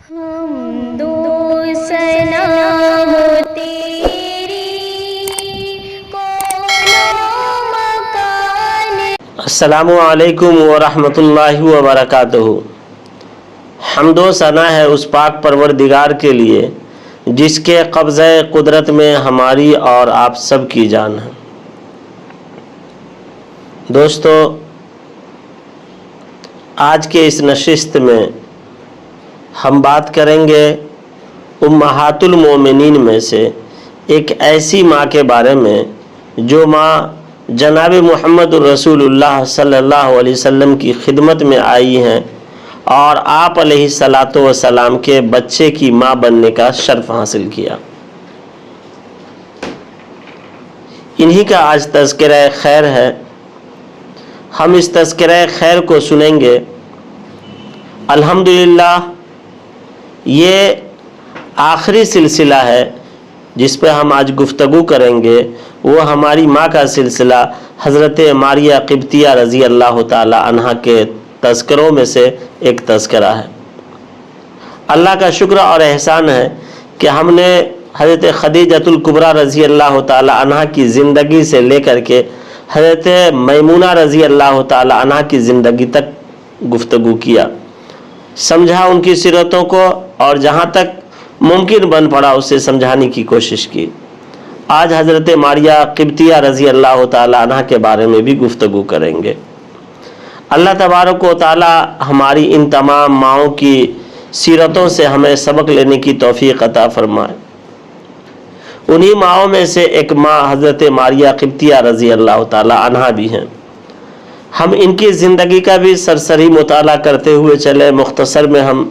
السلام علیکم ورحمۃ اللہ وبرکاتہ۔ حمد و ثنا ہے اس پاک پروردگار کے لیے جس کے قبضہ قدرت میں ہماری اور آپ سب کی جان ہے۔ دوستو، آج کے اس نشست میں ہم بات کریں گے امہات المومنین میں سے ایک ایسی ماں کے بارے میں جو ماں جناب محمد رسول اللہ صلی اللہ علیہ وسلم کی خدمت میں آئی ہیں اور آپ علیہ الصلاۃ والسلام کے بچے کی ماں بننے کا شرف حاصل کیا۔ انہی کا آج تذکرہ خیر ہے۔ ہم اس تذکرہ خیر کو سنیں گے۔ الحمدللہ یہ آخری سلسلہ ہے جس پہ ہم آج گفتگو کریں گے، وہ ہماری ماں کا سلسلہ حضرت ماریہ قبطیہ رضی اللہ تعالی عنہا کے تذکروں میں سے ایک تذکرہ ہے۔ اللہ کا شکر اور احسان ہے کہ ہم نے حضرت خدیجۃ الکبریٰ رضی اللہ تعالی عنہا کی زندگی سے لے کر کے حضرت میمونہ رضی اللہ تعالی عنہا کی زندگی تک گفتگو کیا، سمجھا ان کی سیرتوں کو، اور جہاں تک ممکن بن پڑا اسے سمجھانے کی کوشش کی۔ آج حضرت ماریہ قبطیہ رضی اللہ تعالی عنہا کے بارے میں بھی گفتگو کریں گے۔ اللہ تبارک و تعالی ہماری ان تمام ماؤں کی سیرتوں سے ہمیں سبق لینے کی توفیق عطا فرمائے۔ انہی ماؤں میں سے ایک ماں حضرت ماریہ قبطیہ رضی اللہ تعالی عنہا بھی ہیں۔ ہم ان کی زندگی کا بھی سرسری مطالعہ کرتے ہوئے چلے، مختصر میں ہم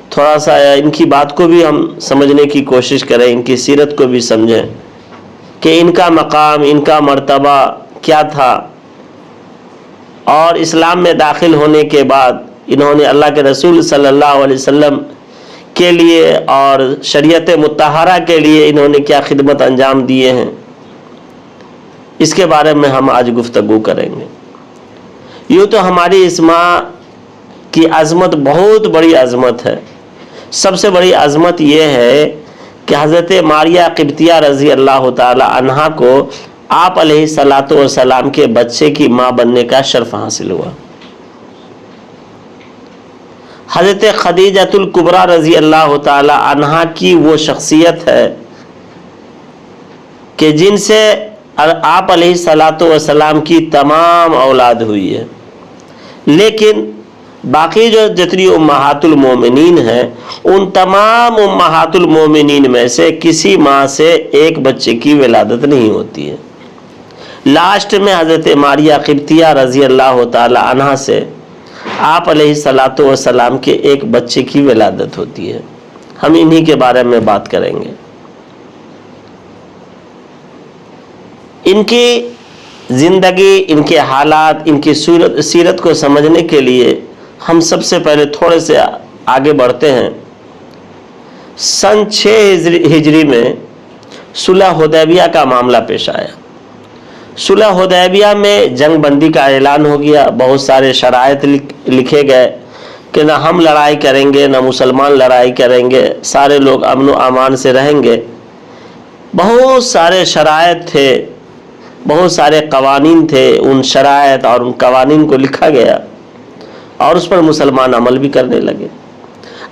تھوڑا سا ان کی بات کو بھی ہم سمجھنے کی کوشش کریں، ان کی سیرت کو بھی سمجھیں کہ ان کا مقام، ان کا مرتبہ کیا تھا، اور اسلام میں داخل ہونے کے بعد انہوں نے اللہ کے رسول صلی اللہ علیہ وسلم کے لیے اور شریعت مطہرہ کے لیے انہوں نے کیا خدمت انجام دیے ہیں، اس کے بارے میں ہم آج گفتگو کریں گے۔ یوں تو ہماری اس ماں کی عظمت بہت بڑی عظمت ہے۔ سب سے بڑی عظمت یہ ہے کہ حضرت ماریہ قبطیہ رضی اللہ تعالی عنہا کو آپ علیہ الصلاۃ والسلام کے بچے کی ماں بننے کا شرف حاصل ہوا۔ حضرت خدیجۃ الکبریٰ رضی اللہ تعالی عنہا کی وہ شخصیت ہے کہ جن سے آپ علیہ الصلاۃ والسلام کی تمام اولاد ہوئی ہے، لیکن باقی جو جتنی امہات المومنین ہیں ان تمام امہات المومنین میں سے کسی ماں سے ایک بچے کی ولادت نہیں ہوتی ہے۔ لاسٹ میں حضرت ماریہ قبطیہ رضی اللہ تعالی عنہا سے آپ علیہ الصلاۃ والسلام کے ایک بچے کی ولادت ہوتی ہے۔ ہم انہی کے بارے میں بات کریں گے۔ ان کی زندگی، ان کے حالات، ان کی سیرت کو سمجھنے کے لیے ہم سب سے پہلے تھوڑے سے آگے بڑھتے ہیں۔ سن 6 ہجری میں صلح حدیبیہ کا معاملہ پیش آیا۔ صلح حدیبیہ میں جنگ بندی کا اعلان ہو گیا، بہت سارے شرائط لکھے گئے کہ نہ ہم لڑائی کریں گے نہ مسلمان لڑائی کریں گے، سارے لوگ امن و امان سے رہیں گے۔ بہت سارے شرائط تھے، بہت سارے قوانین تھے، ان شرائط اور ان قوانین کو لکھا گیا اور اس پر مسلمان عمل بھی کرنے لگے۔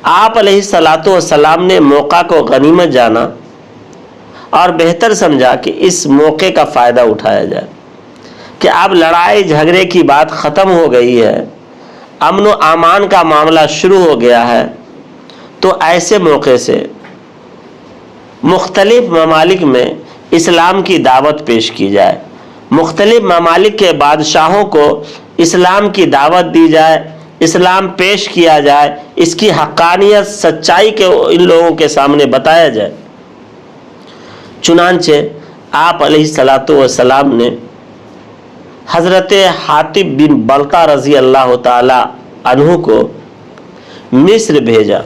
آپ علیہ الصلاۃ والسلام نے موقع کو غنیمت جانا اور بہتر سمجھا کہ اس موقع کا فائدہ اٹھایا جائے کہ اب لڑائی جھگڑے کی بات ختم ہو گئی ہے، امن و امان کا معاملہ شروع ہو گیا ہے، تو ایسے موقع سے مختلف ممالک میں اسلام کی دعوت پیش کی جائے، مختلف ممالک کے بادشاہوں کو اسلام کی دعوت دی جائے، اسلام پیش کیا جائے، اس کی حقانیت، سچائی کے ان لوگوں کے سامنے بتایا جائے۔ چنانچہ آپ علیہ الصلاۃ والسلام نے حضرت حاطب بن بلقہ رضی اللہ تعالی عنہ کو مصر بھیجا۔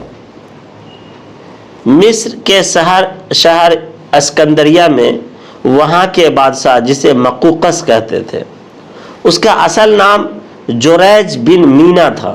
مصر کے شہر اسکندریہ میں وہاں کے بادشاہ جسے مقوقس کہتے تھے، اس کا اصل نام جریج بن مینا تھا۔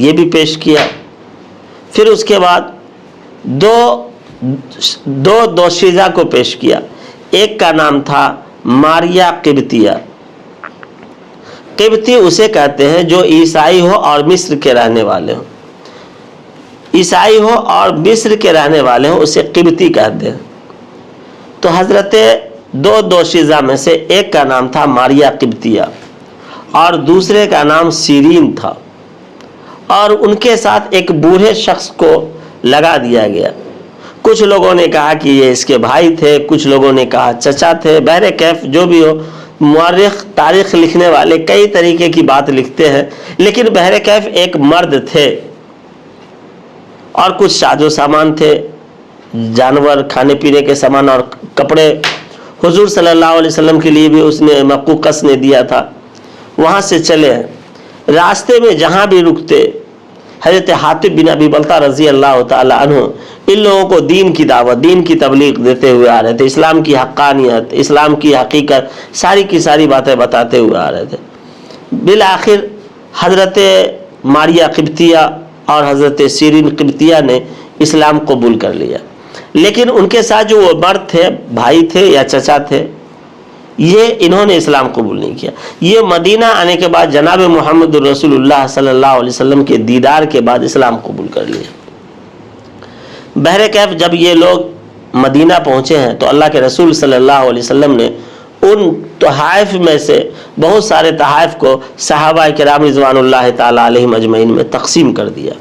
یہ بھی پیش کیا. پھر اس کے بعد دو دوشیزہ کو پیش کیا. ایک کا نام تھا ماریا قبطیہ. قبطی اسے کہتے ہیں جو عیسائی ہو اور مصر کے رہنے والے ہوں. عیسائی ہو اور مصر کے رہنے والے ہوں اسے قبطی کہتے ہیں. تو حضرت دو دوشیزہ میں سے ایک کا نام تھا ماریا قبطیہ اور دوسرے کا نام سیرین تھا. اور ان کے ساتھ ایک بوڑھے شخص کو لگا دیا گیا. کچھ لوگوں نے کہا کہ یہ اس کے بھائی تھے, کچھ لوگوں نے کہا چچا تھے. بہرکیف جو بھی ہو, مورخ تاریخ لکھنے والے کئی طریقے کی بات لکھتے ہیں, لیکن بہرکیف ایک مرد تھے اور کچھ ساز و سامان تھے, جانور, کھانے پینے کے سامان اور کپڑے. حضور صلی اللہ علیہ وسلم کے لیے بھی اس نے مقوقس نے دیا تھا. وہاں سے چلے. راستے میں جہاں بھی رکتے حضرت حاطب بن ابی بلتہ رضی اللہ تعالی عنہ ان لوگوں کو دین کی دعوت, دین کی تبلیغ دیتے ہوئے آ رہے تھے. اسلام کی حقانیت, اسلام کی حقیقت, ساری کی ساری باتیں بتاتے ہوئے آ رہے تھے. بالآخر حضرت ماریا قبطیہ اور حضرت سیرین قبطیہ نے اسلام قبول کر لیا. لیکن ان کے ساتھ جو وہ مرد تھے, بھائی تھے یا چچا تھے, یہ انہوں نے اسلام قبول نہیں کیا. یہ مدینہ آنے کے بعد جناب محمد رسول اللہ صلی اللہ علیہ وسلم کے دیدار کے بعد اسلام قبول کر لیا. بہرکیف جب یہ لوگ مدینہ پہنچے ہیں تو اللہ کے رسول صلی اللہ علیہ وسلم نے ان تحائف میں سے بہت سارے تحائف کو صحابہ کرام رضوان اللہ تعالی علیہم اجمعین میں تقسیم کر دیا.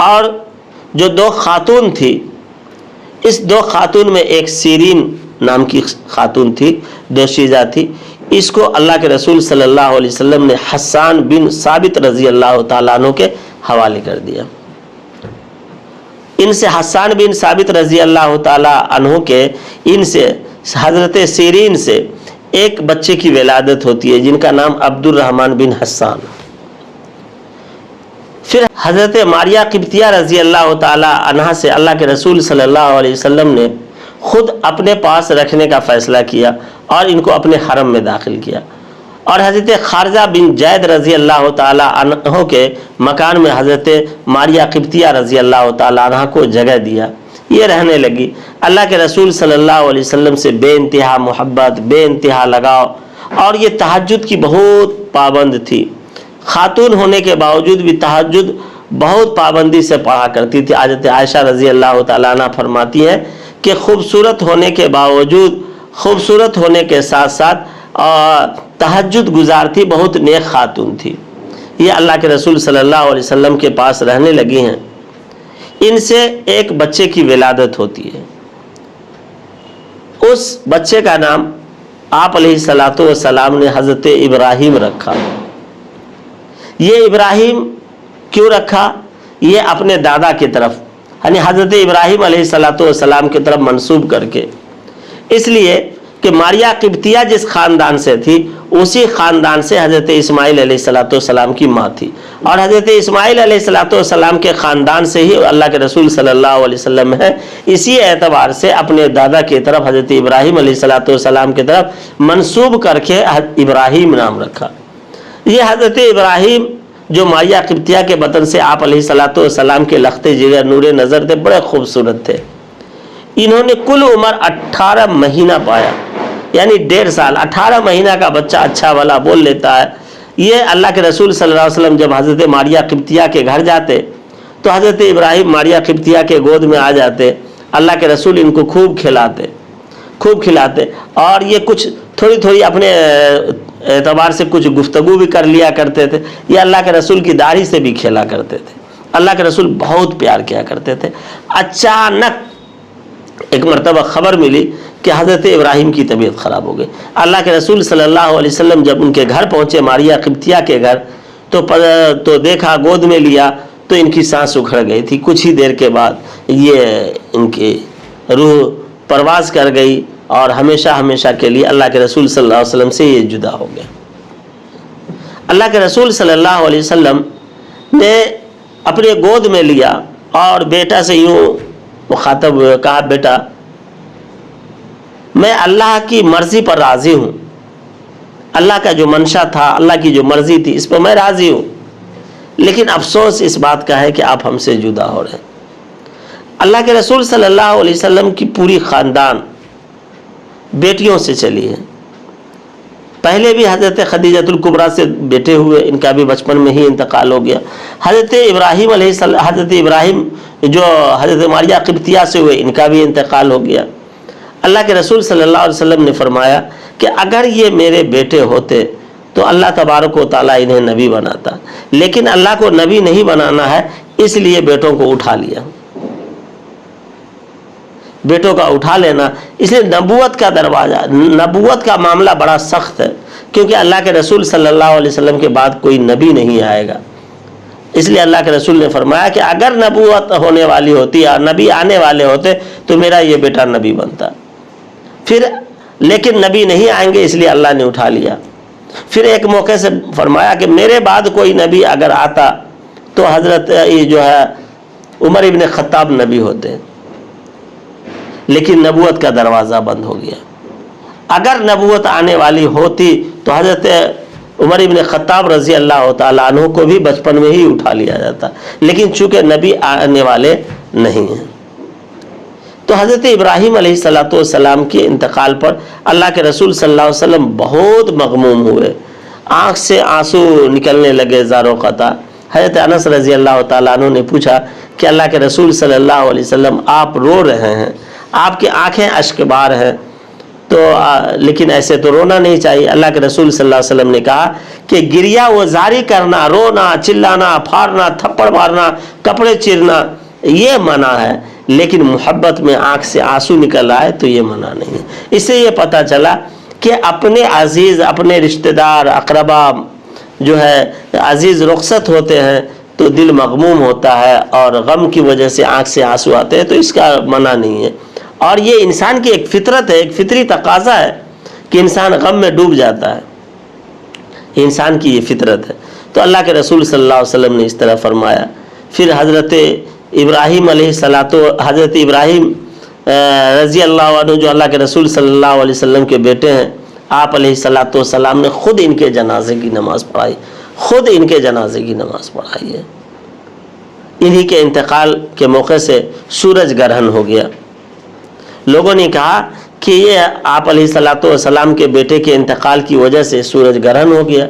اور جو دو خاتون تھی, اس دو خاتون میں ایک سیرین نام کی خاتون تھی, دوشیزہ تھی. اس کو اللہ کے رسول صلی اللہ علیہ وسلم نے حسان بن ثابت رضی اللہ تعالیٰ عنہ کے حوالے کر دیا. ان سے حسان بن ثابت رضی اللہ تعالیٰ عنہ کے ان سے حضرت سیرین سے ایک بچے کی ولادت ہوتی ہے جن کا نام عبد الرحمن بن حسان. پھر حضرت ماریا قبطیہ رضی اللہ تعالیٰ عنہ سے اللہ کے رسول صلی اللہ علیہ وسلم نے خود اپنے پاس رکھنے کا فیصلہ کیا اور ان کو اپنے حرم میں داخل کیا. اور حضرت خارجہ بن زید رضی اللہ تعالی عنہ کے مکان میں حضرت ماریا قبطیہ رضی اللہ تعالی عنہ کو جگہ دیا. یہ رہنے لگی. اللہ کے رسول صلی اللہ علیہ وسلم سے بے انتہا محبت, بے انتہا لگاؤ, اور یہ تہجد کی بہت پابند تھی. خاتون ہونے کے باوجود بھی تہجد بہت پابندی سے پڑھا کرتی تھی. حضرت عائشہ رضی اللہ تعالی عنہ فرماتی ہیں کہ خوبصورت ہونے کے باوجود, خوبصورت ہونے کے ساتھ ساتھ تہجد گزار تھی, بہت نیک خاتون تھی. یہ اللہ کے رسول صلی اللہ علیہ وسلم کے پاس رہنے لگی ہیں. ان سے ایک بچے کی ولادت ہوتی ہے. اس بچے کا نام آپ علیہ الصلوۃ والسلام نے حضرت ابراہیم رکھا. یہ ابراہیم کیوں رکھا؟ یہ اپنے دادا کی طرف, یعنی حضرت ابراہیم علیہ الصلوۃ والسلام کی طرف منسوب کر کے, اس لیے کہ ماریا قبطیہ جس خاندان سے تھی اسی خاندان سے حضرت اسماعیل علیہ الصلوۃ والسلام کی ماں تھی, اور حضرت اسماعیل علیہ الصلوۃ والسلام کے خاندان سے ہی اللہ کے رسول صلی اللہ علیہ وسلم ہے. اسی اعتبار سے اپنے دادا کی طرف حضرت ابراہیم علیہ الصلوۃ والسلام کی طرف منسوب کر کے ابراہیم نام رکھا. یہ حضرت ابراہیم جو ماریا قبطیہ کے بطن سے آپ علیہ الصلوۃ والسلام کے لختے جگر نور نظر تھے, بڑے خوبصورت تھے. انہوں نے کل عمر 18 مہینہ پایا, یعنی 1.5 سال. 18 مہینہ کا بچہ اچھا والا بول لیتا ہے. یہ اللہ کے رسول صلی اللہ علیہ وسلم جب حضرت ماریا قبطیہ کے گھر جاتے تو حضرت ابراہیم ماریا قبطیہ کے گود میں آ جاتے. اللہ کے رسول ان کو خوب کھلاتے, اور یہ کچھ تھوڑی تھوڑی اپنے اعتبار سے کچھ گفتگو بھی کر لیا کرتے تھے. یہ اللہ کے رسول کی داڑھی سے بھی کھیلا کرتے تھے. اللہ کے رسول بہت پیار کیا کرتے تھے. اچانک ایک مرتبہ خبر ملی کہ حضرت ابراہیم کی طبیعت خراب ہو گئی. اللہ کے رسول صلی اللہ علیہ وسلم جب ان کے گھر پہنچے, ماریا قبطیہ کے گھر, تو دیکھا, گود میں لیا تو ان کی سانس اکھڑ گئی تھی. کچھ ہی دیر کے بعد یہ ان کی روح پرواز کر گئی اور ہمیشہ کے لیے اللہ کے رسول صلی اللہ علیہ وسلم سے یہ جدا ہو گیا. اللہ کے رسول صلی اللہ علیہ وسلم نے اپنے گود میں لیا اور بیٹا سے یوں مخاطب کہا, بیٹا میں اللہ کی مرضی پر راضی ہوں. اللہ کا جو منشا تھا, اللہ کی جو مرضی تھی, اس پر میں راضی ہوں. لیکن افسوس اس بات کا ہے کہ آپ ہم سے جدا ہو رہے ہیں۔ اللہ کے رسول صلی اللہ علیہ وسلم کی پوری خاندان بیٹیوں سے چلی ہے۔ پہلے بھی حضرت خدیجۃ الکبریٰ سے بیٹے ہوئے، ان کا بھی بچپن میں ہی انتقال ہو گیا۔ حضرت ابراہیم علیہ السلام، حضرت ابراہیم جو حضرت ماریہ قبطیہ سے ہوئے، ان کا بھی انتقال ہو گیا۔ اللہ کے رسول صلی اللہ علیہ وسلم نے فرمایا کہ اگر یہ میرے بیٹے ہوتے تو اللہ تبارک و تعالیٰ انہیں نبی بناتا، لیکن اللہ کو نبی نہیں بنانا ہے، اس لیے بیٹوں کو اٹھا لیا۔ بیٹوں کا اٹھا لینا، اس لیے نبوت کا دروازہ، نبوت کا معاملہ بڑا سخت ہے، کیونکہ اللہ کے رسول صلی اللہ علیہ وسلم کے بعد کوئی نبی نہیں آئے گا۔ اس لیے اللہ کے رسول نے فرمایا کہ اگر نبوت ہونے والی ہوتی اور نبی آنے والے ہوتے تو میرا یہ بیٹا نبی بنتا، پھر لیکن نبی نہیں آئیں گے، اس لیے اللہ نے اٹھا لیا۔ پھر ایک موقع سے فرمایا کہ میرے بعد کوئی نبی اگر آتا تو حضرت جو ہے عمر ابن خطاب نبی ہوتے، لیکن نبوت کا دروازہ بند ہو گیا۔ اگر نبوت آنے والی ہوتی تو حضرت عمر ابن خطاب رضی اللہ تعالیٰ عنہ کو بھی بچپن میں ہی اٹھا لیا جاتا، لیکن چونکہ نبی آنے والے نہیں ہیں۔ تو حضرت ابراہیم علیہ السلام کے انتقال پر اللہ کے رسول صلی اللہ علیہ وسلم بہت مغموم ہوئے، آنکھ سے آنسو نکلنے لگے زاروں قطع۔ حضرت انس رضی اللہ تعالیٰ عنہ نے پوچھا کہ اللہ کے رسول صلی اللہ علیہ وسلم آپ رو رہے ہیں، آپ کی آنکھیں اشک بار ہیں، تو لیکن ایسے تو رونا نہیں چاہیے۔ اللہ کے رسول صلی اللہ علیہ وسلم نے کہا کہ گریہ و زاری کرنا، رونا، چلانا، پھاڑنا، تھپڑ مارنا، کپڑے چیرنا یہ منع ہے، لیکن محبت میں آنکھ سے آنسو نکل آئے تو یہ منع نہیں ہے۔ اس سے یہ پتہ چلا کہ اپنے عزیز، اپنے رشتہ دار، اقربا جو ہے عزیز رخصت ہوتے ہیں تو دل مغموم ہوتا ہے اور غم کی وجہ سے آنکھ سے آنسو آتے ہیں، تو اس کا منع نہیں ہے۔ اور یہ انسان کی ایک فطرت ہے، ایک فطری تقاضا ہے کہ انسان غم میں ڈوب جاتا ہے، انسان کی یہ فطرت ہے۔ تو اللہ کے رسول صلی اللہ علیہ وسلم نے اس طرح فرمایا۔ پھر حضرت ابراہیم علیہ حضرت ابراہیم رضی اللہ عنہ جو اللہ کے رسول صلی اللہ علیہ وسلم کے بیٹے ہیں، آپ علیہ السلام نے خود ان کے جنازے کی نماز پڑھائی، خود ان کے جنازے کی نماز پڑھائی ہے۔ انہی کے انتقال کے موقع سے سورج گرہن ہو گیا۔ لوگوں نے کہا کہ یہ آپ علیہ السلام کے بیٹے کے انتقال کی وجہ سے سورج گرہن ہو گیا۔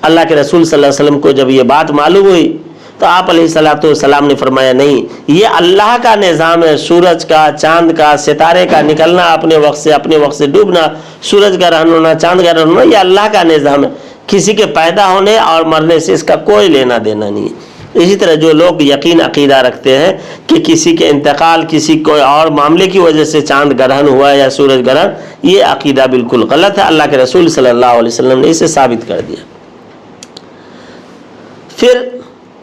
اللہ کے رسول صلی اللہ علیہ وسلم کو جب یہ بات معلوم ہوئی تو آپ علیہ السلام نے فرمایا نہیں، یہ اللہ کا نظام ہے، سورج کا، چاند کا، ستارے کا نکلنا اپنے وقت سے ڈوبنا، سورج گرہن ہونا، چاند گرہن ہونا، یہ اللہ کا نظام ہے، کسی کے پیدا ہونے اور مرنے سے اس کا کوئی لینا دینا نہیں ہے۔ اسی طرح جو لوگ یقین عقیدہ رکھتے ہیں کہ کسی کے انتقال، کسی کوئی اور معاملے کی وجہ سے چاند گرہن ہوا یا سورج گرہن، یہ عقیدہ بالکل غلط ہے۔ اللہ کے رسول صلی اللہ علیہ وسلم نے اسے ثابت کر دیا۔ پھر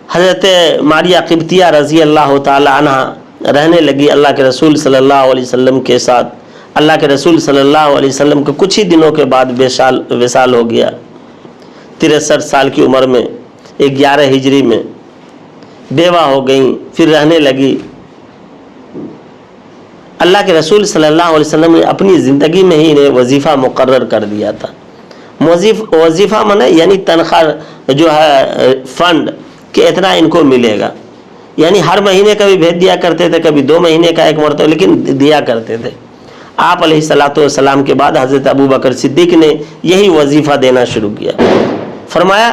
حضرت ماریہ قبطیہ رضی اللہ تعالی عنہ رہنے لگی اللہ کے رسول صلی اللہ علیہ وسلم کے ساتھ۔ اللہ کے رسول صلی اللہ علیہ وسلم کو کچھ ہی دنوں کے بعد وصال ہو گیا، 63 سال کی عمر میں، 11 ہجری میں بیوہ ہو گئیں، پھر رہنے لگی۔ اللہ کے رسول صلی اللہ علیہ وسلم نے اپنی زندگی میں ہی انہیں وظیفہ مقرر کر دیا تھا۔ وظیفہ مانے یعنی تنخواہ جو ہے فنڈ کہ اتنا ان کو ملے گا، یعنی ہر مہینے کبھی بھیج دیا کرتے تھے، کبھی 2 مہینے کا ایک مرتبہ، لیکن دیا کرتے تھے۔ آپ علیہ السلام کے بعد حضرت ابو بکر صدیق نے یہی وظیفہ دینا شروع کیا۔ فرمایا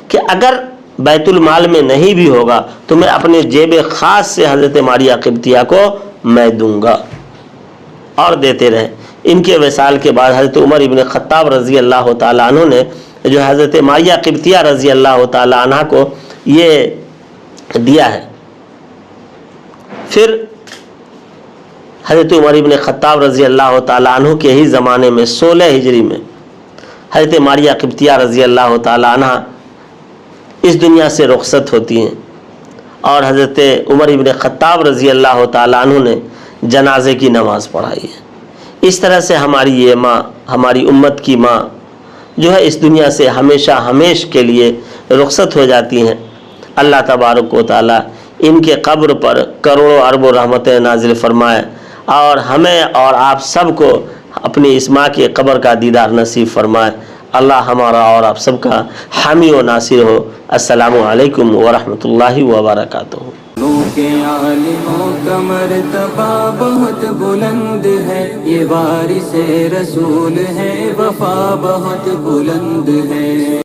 کہ اگر بیت المال میں نہیں بھی ہوگا تو میں اپنے جیب خاص سے حضرت ماریہ قبطیہ کو میں دوں گا، اور دیتے رہے۔ ان کے وصال کے بعد حضرت عمر ابن خطاب رضی اللہ تعالیٰ عنہ نے جو حضرت ماریہ قبطیہ رضی اللہ تعالیٰ عنہ کو یہ دیا ہے۔ پھر حضرت عمر ابن خطاب رضی اللہ تعالیٰ عنہ کے ہی زمانے میں 16 ہجری میں حضرت ماریہ قبطیہ رضی اللہ تعالیٰ عنہ اس دنیا سے رخصت ہوتی ہیں، اور حضرت عمر ابن خطاب رضی اللہ تعالیٰ عنہ نے جنازے کی نماز پڑھائی ہے۔ اس طرح سے ہماری یہ ماں، ہماری امت کی ماں جو ہے اس دنیا سے ہمیشہ ہمیش کے لیے رخصت ہو جاتی ہیں۔ اللہ تبارک و تعالیٰ ان کے قبر پر کروڑوں اربوں رحمتیں نازل فرمائے، اور ہمیں اور آپ سب کو اپنی اس ماں کے قبر کا دیدار نصیب فرمائے۔ اللہ ہمارا اور آپ سب کا حامی و ناصر ہو۔ السلام علیکم ورحمۃ اللہ وبرکاتہ۔ کے عالموں کا مرتبہ بہت بلند ہے، یہ وارث رسول ہے، وفا بہت بلند ہے۔